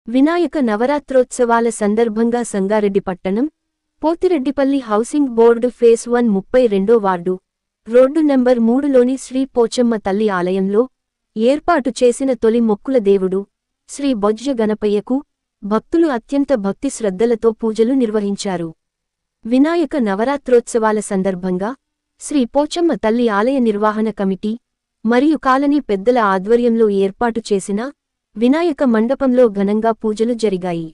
వినాయక నవరాత్రోత్సవాల సందర్భంగా సంగారెడ్డి పట్టణం Pothireddypally housing board phase 1 32 ward road number 3లోని శ్రీ పోచమ్మ తల్లి ఆలయంలో ఏర్పాటు చేసిన తొలి మొక్కుల దేవుడు శ్రీ బొజ్జ గణపయ్యకు భక్తులు అత్యంత భక్తి శ్రద్ధలతో పూజలు నిర్వహించారు. వినాయక నవరాత్రోత్సవాల సందర్భంగా శ్రీ పోచమ్మ తల్లి ఆలయ నిర్వహణ కమిటీ మరియు కాలనీ పెద్దల ఆధ్వర్యంలో ఏర్పాటు చేసిన వినాయక మండపంలో ఘనంగా పూజలు జరిగాయి.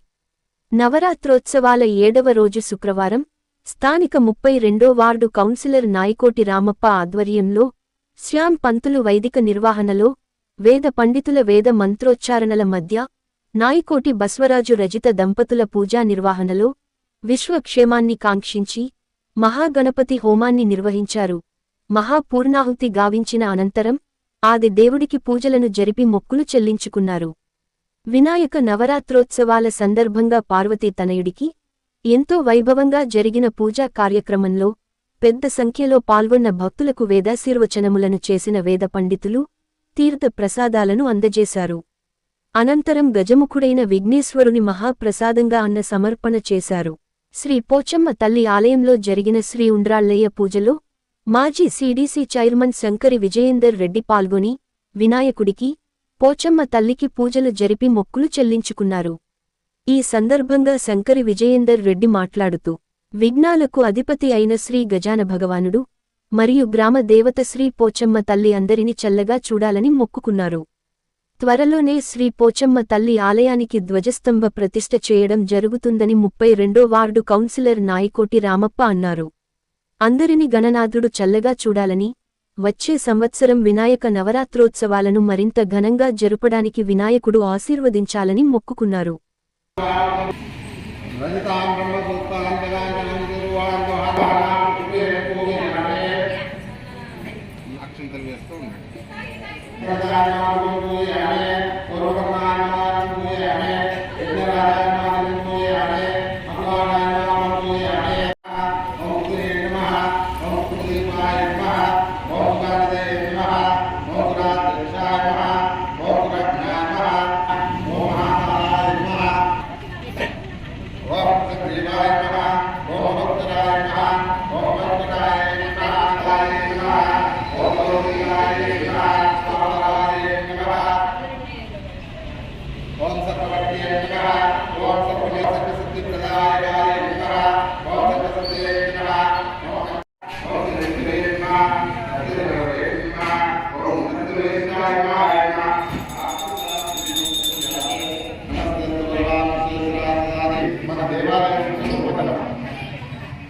నవరాత్రోత్సవాల 7వ రోజు శుక్రవారం స్థానిక 32 వార్డు కౌన్సిలర్ నాయకోటి రామప్ప ఆధ్వర్యంలో శ్యామ్ పంతులు వైదిక నిర్వహణలో వేద పండితుల వేద మంత్రోచ్చారణల మధ్య నాయకోటి బస్వరాజు రజిత దంపతుల పూజా నిర్వహణలో విశ్వక్షేమాన్ని కాంక్షించి మహాగణపతి హోమాన్ని నిర్వహించారు. మహాపూర్ణాహుతి గావించిన అనంతరం ఆది దేవుడికి పూజలను జరిపి మొక్కులు చెల్లించుకున్నారు. వినాయక నవరాత్రోత్సవాల సందర్భంగా పార్వతీ తనయుడికి ఎంతో వైభవంగా జరిగిన పూజా కార్యక్రమంలో పెద్ద సంఖ్యలో పాల్గొన్న భక్తులకు వేదాశీర్వచనములను చేసిన వేద పండితులు తీర్థ ప్రసాదాలను అందజేశారు. అనంతరం గజముఖుడైన విఘ్నేశ్వరుని మహాప్రసాదంగా అన్న సమర్పణ చేశారు. శ్రీ పోచమ్మ తల్లి ఆలయంలో జరిగిన శ్రీ ఉండ్రాళ్ళయ్య పూజలో మాజీ సీడీసీ చైర్మన్ శంకరి విజయేందర్ రెడ్డి పాల్గొని వినాయకుడికి పోచమ్మ తల్లికి పూజలు జరిపి మొక్కులు చెల్లించుకున్నారు. ఈ సందర్భంగా శంకరి విజయేందర్ రెడ్డి మాట్లాడుతూ విఘ్నాలకు అధిపతి అయిన శ్రీ గజాన భగవానుడు మరియు గ్రామ దేవత శ్రీ పోచమ్మ తల్లి అందరిని చల్లగా చూడాలని మొక్కుకున్నారు. త్వరలోనే శ్రీ పోచమ్మ తల్లి ఆలయానికి ధ్వజస్తంభ ప్రతిష్ఠ చేయడం జరుగుతుందని 32 వార్డు కౌన్సిలర్ నాయకోటి రామప్ప అన్నారు. అందరిని గణనాథుడు చల్లగా చూడాలని వచ్చే సంవత్సరం వినాయక నవరాత్రోత్సవాలను మరింత ఘనంగా జరుపడానికి వినాయకుడు ఆశీర్వదించాలని మొక్కుకున్నారు.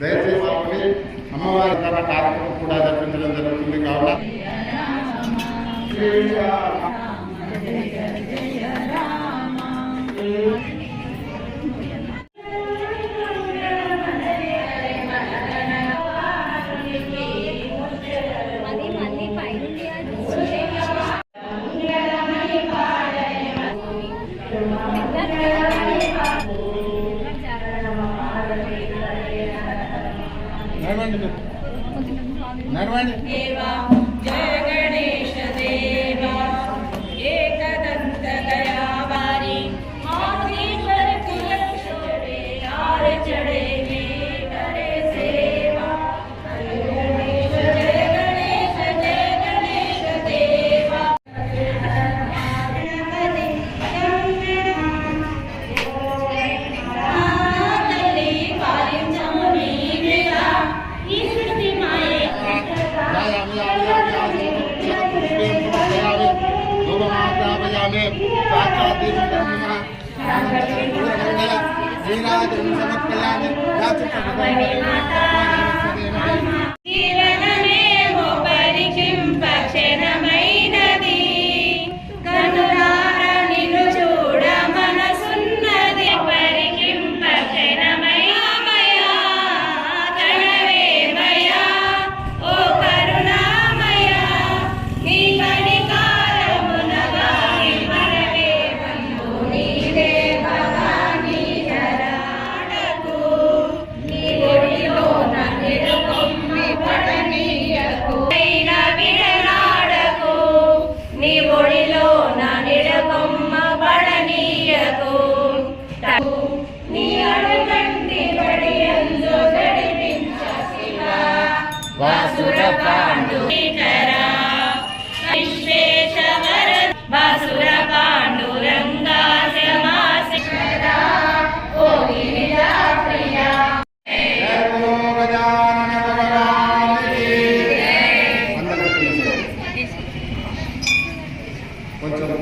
దయచేసి అమ్మవారి కార్యక్రమం కూడా జరిపించడం జరుగుతుంది. కావున నడవండి. జయ గణేశ దేవా ఏకదంత దయావారి ఆదివర కులక్షరే ఆర చడే మే करे సేవా గణేశ జయ గణేశ దేవా జీవనమేమో పరికింపక్షణమైనది కనులార నిన్ను చూడ మనసున్నది పరికింపక్షణమయమయా కణవేమయా ఓ కరుణామయా నీ కనికారమునగా మరవే బంధు నీవే భవానీ ధరాడకు నీ ఒడిలో సురపాండుకరా విశ్వేశవర బాసుర పాండురంగా శ్రమాసిరా ఓ గిరిజా ప్రియా కొంచెం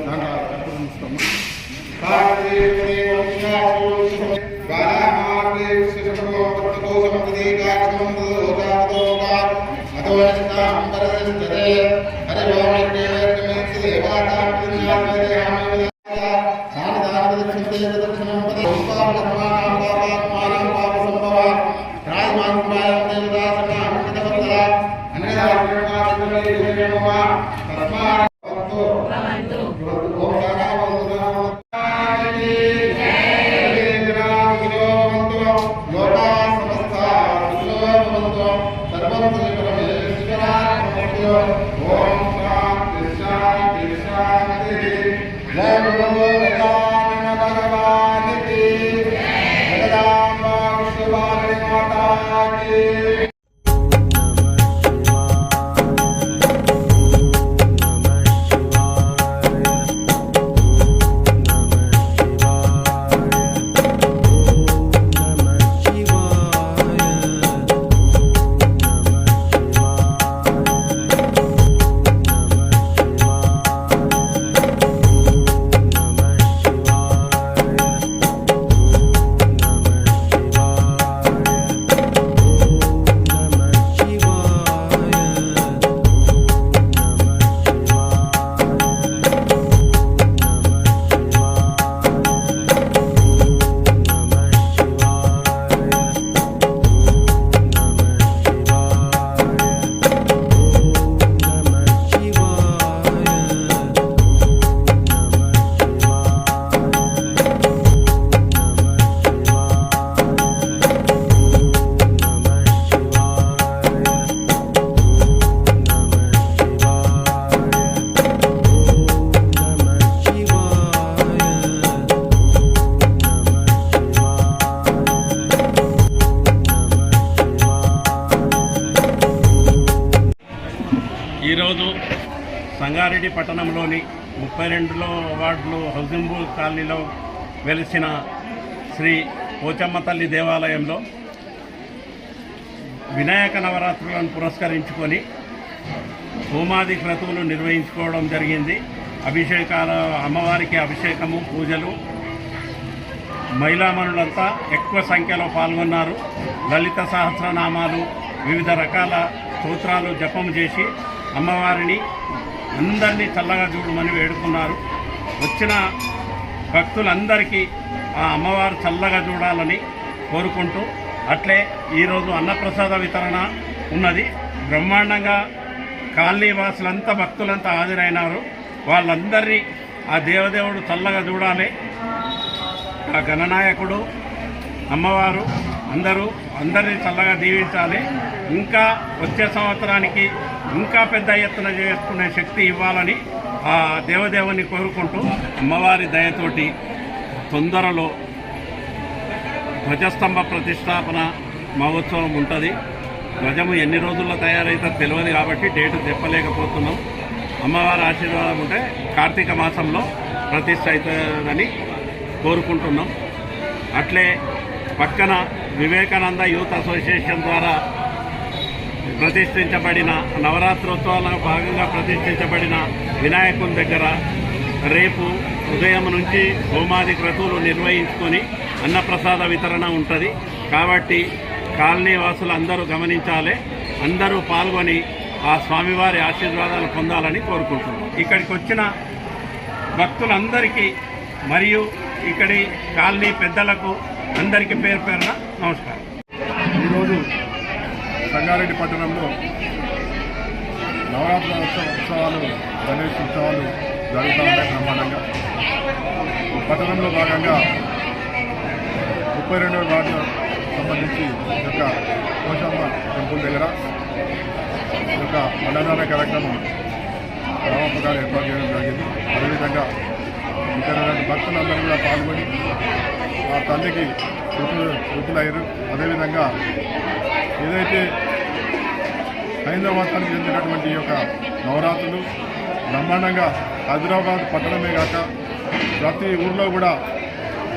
ఈరోజు సంగారెడ్డి పట్టణంలోని 32వ వార్డులో హౌసింగ్ బోర్డ్ కాలనీలో వెలిసిన శ్రీ పోచమ్మ తల్లి దేవాలయంలో వినాయక నవరాత్రులను పురస్కరించుకొని హోమాది క్రతువులు నిర్వహించుకోవడం జరిగింది. అభిషేకాల అమ్మవారికి అభిషేకము పూజలు మహిళామణులంతా ఎక్కువ సంఖ్యలో పాల్గొన్నారు. లలిత సహస్రనామాలు వివిధ రకాల స్తోత్రాలు జపం చేసి అమ్మవారిని అందరినీ చల్లగా చూడమని వేడుకున్నారు. వచ్చిన భక్తులందరికీ ఆ అమ్మవారు చల్లగా చూడాలని కోరుకుంటూ అట్లే ఈరోజు అన్నప్రసాద వితరణ ఉన్నది. బ్రహ్మాండంగా కాలనీ వాసులంతా భక్తులంతా హాజరైనారు. వాళ్ళందరినీ ఆ దేవదేవుడు చల్లగా చూడాలి. ఆ గణనాయకుడు అమ్మవారు అందరినీ చల్లగా దీవించాలి. ఇంకా వచ్చే సంవత్సరానికి ఇంకా పెద్ద ఎత్తున చేసుకునే శక్తి ఇవ్వాలని ఆ దేవదేవుని కోరుకుంటూ అమ్మవారి దయతోటి తొందరలో ధ్వజస్తంభ ప్రతిష్టాపన మహోత్సవం ఉంటుంది. ధ్వజము ఎన్ని రోజుల్లో తయారైతే తెలియదు కాబట్టి డేటు చెప్పలేకపోతున్నాం. అమ్మవారి ఆశీర్వాదం ఉంటే కార్తీక మాసంలో ప్రతిష్ఠ అవుతుందని కోరుకుంటున్నాం. అట్లే పక్కన వివేకానంద యూత్ అసోసియేషన్ ద్వారా ప్రతిష్ఠించబడిన నవరాత్రోత్సవాలలో భాగంగా ప్రతిష్ఠించబడిన వినాయకుని దగ్గర రేపు ఉదయం నుంచి హోమాది క్రతువులు నిర్వహించుకొని అన్నప్రసాద వితరణ ఉంటుంది. కాబట్టి కాలనీ వాసులు అందరూ గమనించాలి, అందరూ పాల్గొని ఆ స్వామివారి ఆశీర్వాదాలు పొందాలని కోరుకుంటున్నాం. ఇక్కడికి వచ్చిన భక్తులందరికీ మరియు ఇక్కడి కాలనీ పెద్దలకు అందరికీ పేరు పేరున నమస్కారం. ఈరోజు సంగారెడ్డి పట్టణంలో నవరాత్రి ఉత్సవాలు గణేష్ ఉత్సవాలు జరుగుతూ ఉంటాయి బ్రహ్మాండంగా. పట్టణంలో భాగంగా 32వ వార్డు సంబంధించి యొక్క పోచమ్మ టెంపుల్ దగ్గర యొక్క అన్నదాన కార్యక్రమం రామప్ప గారు ఏర్పాటు చేయడం జరిగింది. అదేవిధంగా ఇక్కడ భక్తులందరూ కూడా పాల్గొని ఆ తల్లికి తృప్తులయ్యారు. అదేవిధంగా ఏదైతే హైందవాతానికి చెందినటువంటి ఈ యొక్క నవరాత్రులు బ్రహ్మాండంగా హైదరాబాద్ పట్టణమే కాక ప్రతి ఊర్లో కూడా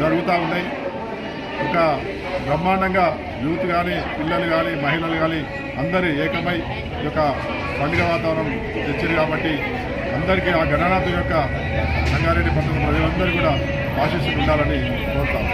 జరుగుతూ ఉన్నాయి. ఒక బ్రహ్మాండంగా యూత్ కానీ పిల్లలు కానీ మహిళలు కానీ అందరూ ఏకమై ఈ యొక్క పండుగ వాతావరణం తెచ్చారు కాబట్టి అందరికీ ఆ గణనాథు యొక్క సంగారెడ్డి పట్టణ ప్రజలందరూ కూడా ఆశీస్సులు ఉండాలని కోరుతాం.